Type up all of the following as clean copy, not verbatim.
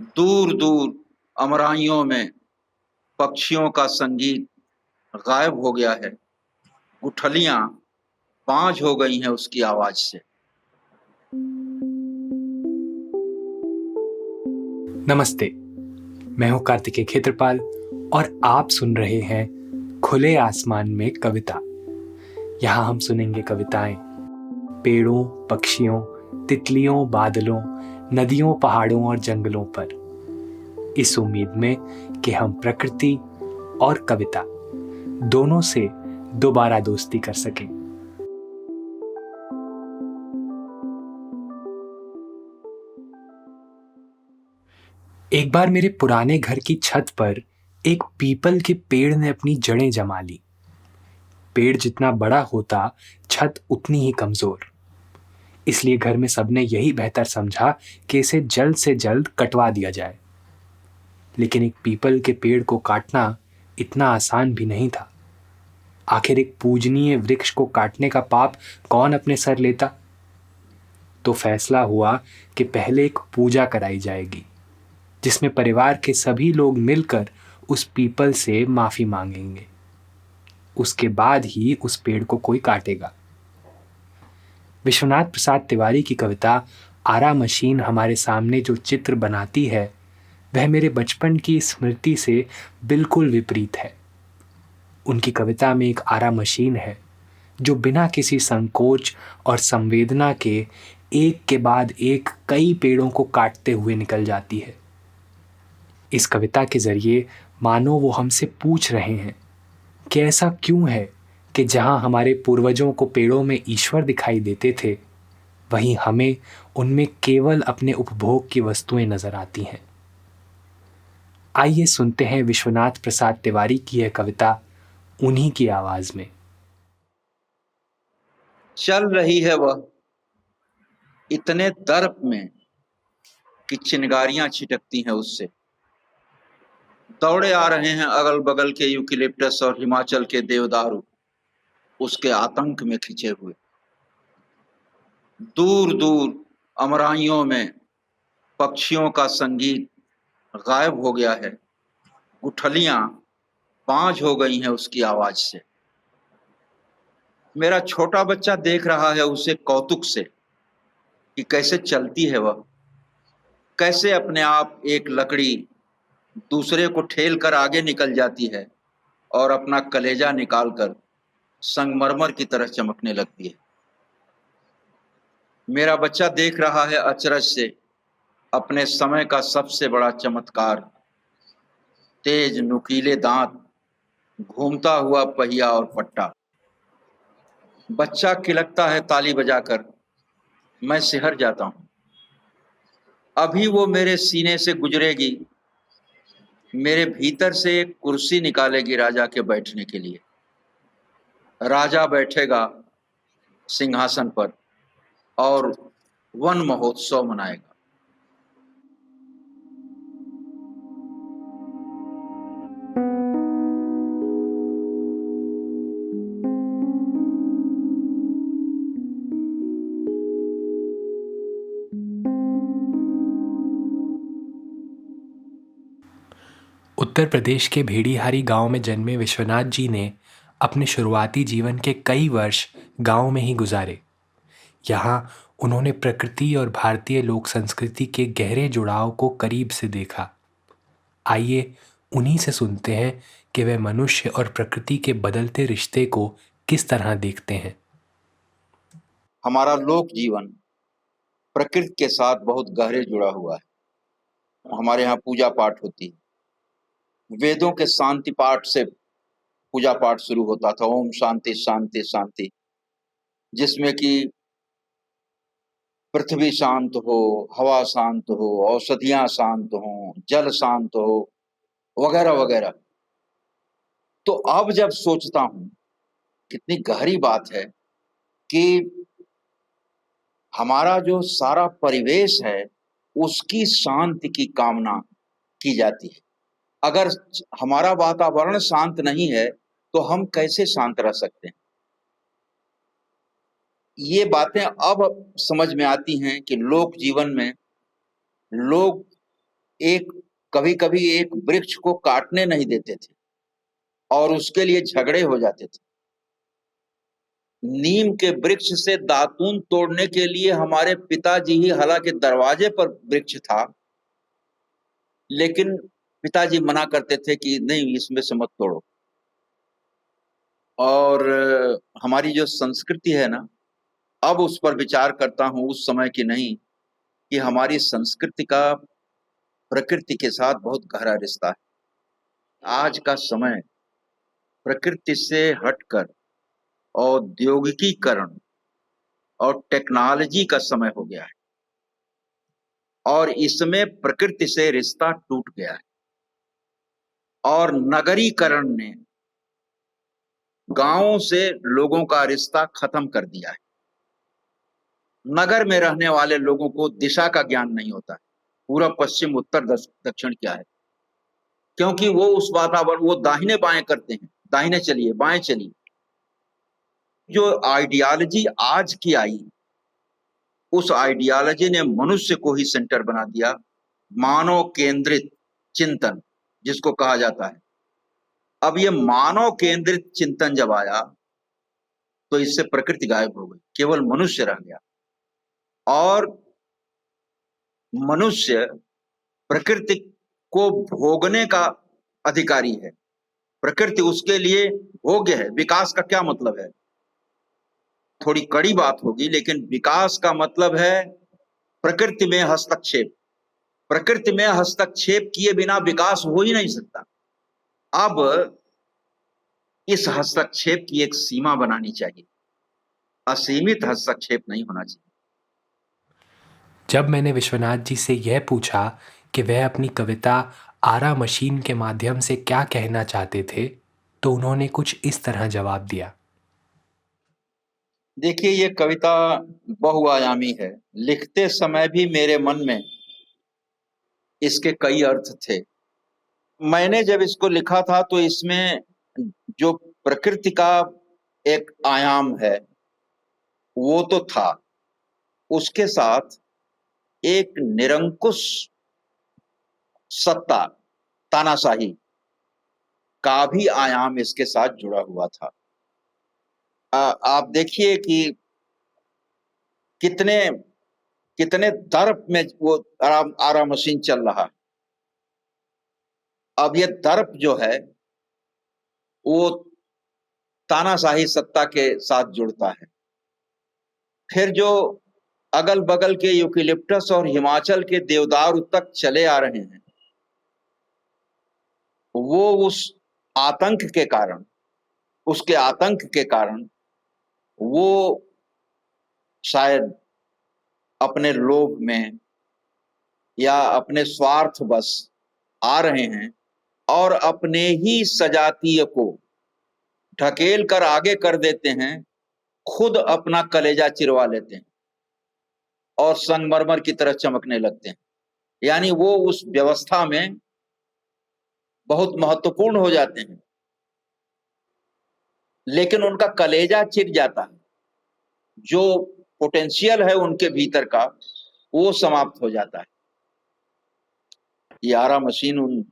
दूर दूर अमराइयों में पक्षियों का संगीत गायब हो गया है। गुठलियां बांझ हो गई हैं उसकी आवाज से। नमस्ते। मैं हूं कार्तिकेय खेत्रपाल और आप सुन रहे हैं खुले आसमान में कविता। यहाँ हम सुनेंगे कविताएं पेड़ों, पक्षियों, तितलियों, बादलों, नदियों, पहाड़ों और जंगलों पर, इस उम्मीद में कि हम प्रकृति और कविता दोनों से दोबारा दोस्ती कर सकें। एक बार मेरे पुराने घर की छत पर एक पीपल के पेड़ ने अपनी जड़ें जमा ली। पेड़ जितना बड़ा होता, छत उतनी ही कमजोर। इसलिए घर में सबने यही बेहतर समझा कि इसे जल्द से जल्द कटवा दिया जाए। लेकिन एक पीपल के पेड़ को काटना इतना आसान भी नहीं था। आखिर एक पूजनीय वृक्ष को काटने का पाप कौन अपने सर लेता? तो फैसला हुआ कि पहले एक पूजा कराई जाएगी, जिसमें परिवार के सभी लोग मिलकर उस पीपल से माफी मांगेंगे। उसके बाद ही उस पेड़ को कोई काटेगा। विश्वनाथ प्रसाद तिवारी की कविता आरा मशीन हमारे सामने जो चित्र बनाती है, वह मेरे बचपन की स्मृति से बिल्कुल विपरीत है। उनकी कविता में एक आरा मशीन है जो बिना किसी संकोच और संवेदना के एक के बाद एक कई पेड़ों को काटते हुए निकल जाती है। इस कविता के जरिए मानो वो हमसे पूछ रहे हैं कि ऐसा क्यों है कि जहां हमारे पूर्वजों को पेड़ों में ईश्वर दिखाई देते थे, वहीं हमें उनमें केवल अपने उपभोग की वस्तुएं नजर आती हैं। आइए सुनते हैं विश्वनाथ प्रसाद तिवारी की यह कविता उन्हीं की आवाज में। चल रही है वह इतने दर्प में कि चिंगारियां छिटकती हैं उससे। दौड़े आ रहे हैं अगल बगल के यूकेलिप्टस और हिमाचल के देवदारू उसके आतंक में खिंचे हुए। दूर दूर अमराइयों में पक्षियों का संगीत गायब हो गया है। गुठलियां बांझ हो गई हैं उसकी आवाज से। मेरा छोटा बच्चा देख रहा है उसे कौतुक से कि कैसे चलती है वह, कैसे अपने आप एक लकड़ी दूसरे को ठेल कर आगे निकल जाती है और अपना कलेजा निकालकर संगमरमर की तरह चमकने लगती है। मेरा बच्चा देख रहा है अचरज से अपने समय का सबसे बड़ा चमत्कार, तेज नुकीले दांत, घूमता हुआ पहिया और पट्टा। बच्चा किलकता है ताली बजाकर, मैं सिहर जाता हूं। अभी वो मेरे सीने से गुजरेगी, मेरे भीतर से एक कुर्सी निकालेगी राजा के बैठने के लिए। राजा बैठेगा सिंहासन पर और वन महोत्सव मनाएगा। उत्तर प्रदेश के भेड़िहारी गांव में जन्मे विश्वनाथ जी ने अपने शुरुआती जीवन के कई वर्ष गांव में ही गुजारे। यहाँ उन्होंने प्रकृति और भारतीय लोक संस्कृति के गहरे जुड़ाव को करीब से देखा। आइए उन्हीं से सुनते हैं कि वे मनुष्य और प्रकृति के बदलते रिश्ते को किस तरह देखते हैं। हमारा लोक जीवन प्रकृति के साथ बहुत गहरे जुड़ा हुआ है। हमारे यहाँ पूजा पाठ होती है। वेदों के शांति पाठ से पूजा पाठ शुरू होता था, ओम शांति शांति शांति, जिसमें कि पृथ्वी शांत हो, हवा शांत हो, औषधियां शांत हो, जल शांत हो, वगैरह वगैरह। तो अब जब सोचता हूं कितनी गहरी बात है कि हमारा जो सारा परिवेश है उसकी शांति की कामना की जाती है। अगर हमारा वातावरण शांत नहीं है तो हम कैसे शांत रह सकते हैं? ये बातें अब समझ में आती हैं कि लोक जीवन में लोग एक कभी कभी एक वृक्ष को काटने नहीं देते थे और उसके लिए झगड़े हो जाते थे। नीम के वृक्ष से दातून तोड़ने के लिए हमारे पिताजी ही, हालांकि दरवाजे पर वृक्ष था, लेकिन पिताजी मना करते थे कि नहीं, इसमें से मत तोड़ो। और हमारी जो संस्कृति है ना, अब उस पर विचार करता हूं, उस समय की नहीं, कि हमारी संस्कृति का प्रकृति के साथ बहुत गहरा रिश्ता है। आज का समय प्रकृति से हटकर औद्योगिकीकरण और टेक्नोलॉजी का समय हो गया है और इसमें प्रकृति से रिश्ता टूट गया है और नगरीकरण ने गांवों से लोगों का रिश्ता खत्म कर दिया है। नगर में रहने वाले लोगों को दिशा का ज्ञान नहीं होता है, पूर्व पश्चिम उत्तर दक्षिण क्या है, क्योंकि वो उस वातावरण, वो दाहिने बाएं करते हैं, दाहिने चलिए बाएं चलिए। जो आइडियोलॉजी आज की आई, उस आइडियोलॉजी ने मनुष्य को ही सेंटर बना दिया। मानव केंद्रित चिंतन जिसको कहा जाता है, अब ये मानव केंद्रित चिंतन जब आया तो इससे प्रकृति गायब हो गई, केवल मनुष्य रह गया। और मनुष्य प्रकृति को भोगने का अधिकारी है, प्रकृति उसके लिए भोग्य है। विकास का क्या मतलब है, थोड़ी कड़ी बात होगी, लेकिन विकास का मतलब है प्रकृति में हस्तक्षेप। प्रकृति में हस्तक्षेप किए बिना विकास हो ही नहीं सकता। अब इस हस्तक्षेप की एक सीमा बनानी चाहिए, असीमित हस्तक्षेप नहीं होना चाहिए। जब मैंने विश्वनाथ जी से यह पूछा कि वह अपनी कविता आरा मशीन के माध्यम से क्या कहना चाहते थे, तो उन्होंने कुछ इस तरह जवाब दिया। देखिए, ये कविता बहुआयामी है। लिखते समय भी मेरे मन में इसके कई अर्थ थे। मैंने जब इसको लिखा था तो इसमें जो प्रकृति का एक आयाम है वो तो था, उसके साथ एक निरंकुश सत्ता, तानाशाही का भी आयाम इसके साथ जुड़ा हुआ था। आप देखिए कि कितने कितने दर्प में वो आरा मशीन चल रहा है। अब ये दर्प जो है वो तानाशाही सत्ता के साथ जुड़ता है। फिर जो अगल बगल के यूकेलिप्टस और हिमाचल के देवदारू तक चले आ रहे हैं, वो उस आतंक के कारण, उसके आतंक के कारण वो शायद अपने लोभ में या अपने स्वार्थ बस आ रहे हैं और अपने ही सजातीय को ढकेल कर आगे कर देते हैं, खुद अपना कलेजा चिरवा लेते हैं और संगमरमर की तरह चमकने लगते हैं। यानी वो उस व्यवस्था में बहुत महत्वपूर्ण हो जाते हैं, लेकिन उनका कलेजा चिर जाता है, जो पोटेंशियल है उनके भीतर का वो समाप्त हो जाता है। ये आरा मशीन उन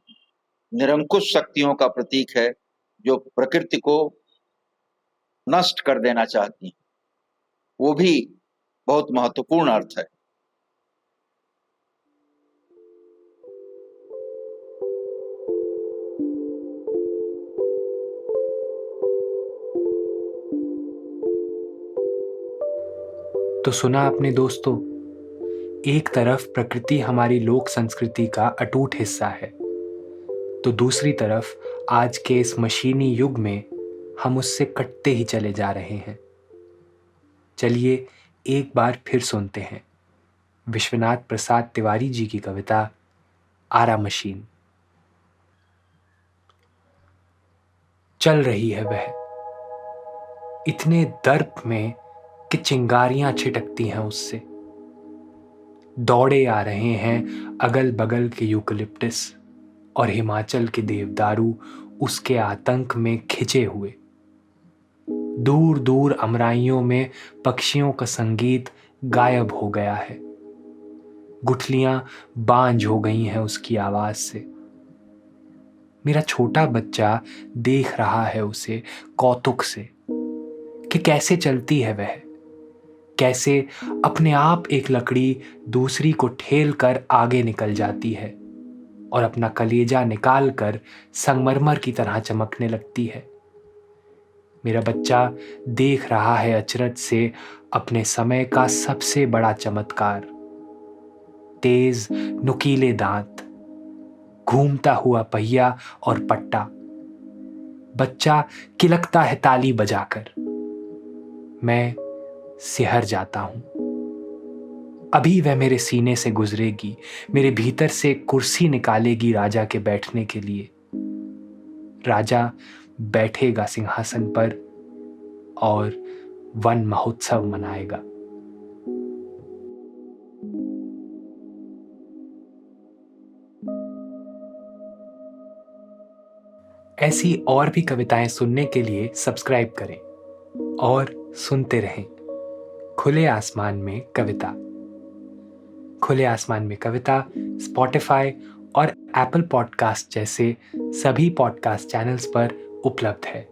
निरंकुश शक्तियों का प्रतीक है जो प्रकृति को नष्ट कर देना चाहती हैं। वो भी बहुत महत्वपूर्ण अर्थ है। तो सुना आपने दोस्तों, एक तरफ प्रकृति हमारी लोक संस्कृति का अटूट हिस्सा है, तो दूसरी तरफ आज के इस मशीनी युग में हम उससे कटते ही चले जा रहे हैं। चलिए एक बार फिर सुनते हैं विश्वनाथ प्रसाद तिवारी जी की कविता आरा मशीन। चल रही है वह इतने दर्प में कि चिंगारियां छिटकती हैं उससे। दौड़े आ रहे हैं अगल बगल के यूकलिप्टस और हिमाचल के देवदारू उसके आतंक में खिंचे हुए। दूर दूर अमराइयों में पक्षियों का संगीत गायब हो गया है। गुठलियां बांझ हो गई हैं उसकी आवाज से। मेरा छोटा बच्चा देख रहा है उसे कौतुक से कि कैसे चलती है वह, कैसे अपने आप एक लकड़ी दूसरी को ठेल कर आगे निकल जाती है और अपना कलेजा निकाल कर संगमरमर की तरह चमकने लगती है। मेरा बच्चा देख रहा है अचरज से अपने समय का सबसे बड़ा चमत्कार, तेज नुकीले दांत, घूमता हुआ पहिया और पट्टा। बच्चा किलकता है ताली बजाकर। मैं सिहर जाता हूं। अभी वह मेरे सीने से गुजरेगी, मेरे भीतर से कुर्सी निकालेगी राजा के बैठने के लिए। राजा बैठेगा सिंहासन पर और वन महोत्सव मनाएगा। ऐसी और भी कविताएं सुनने के लिए सब्सक्राइब करें और सुनते रहें खुले आसमान में कविता। खुले आसमान में कविता स्पॉटिफाई और एप्पल पॉडकास्ट जैसे सभी पॉडकास्ट चैनल्स पर उपलब्ध है।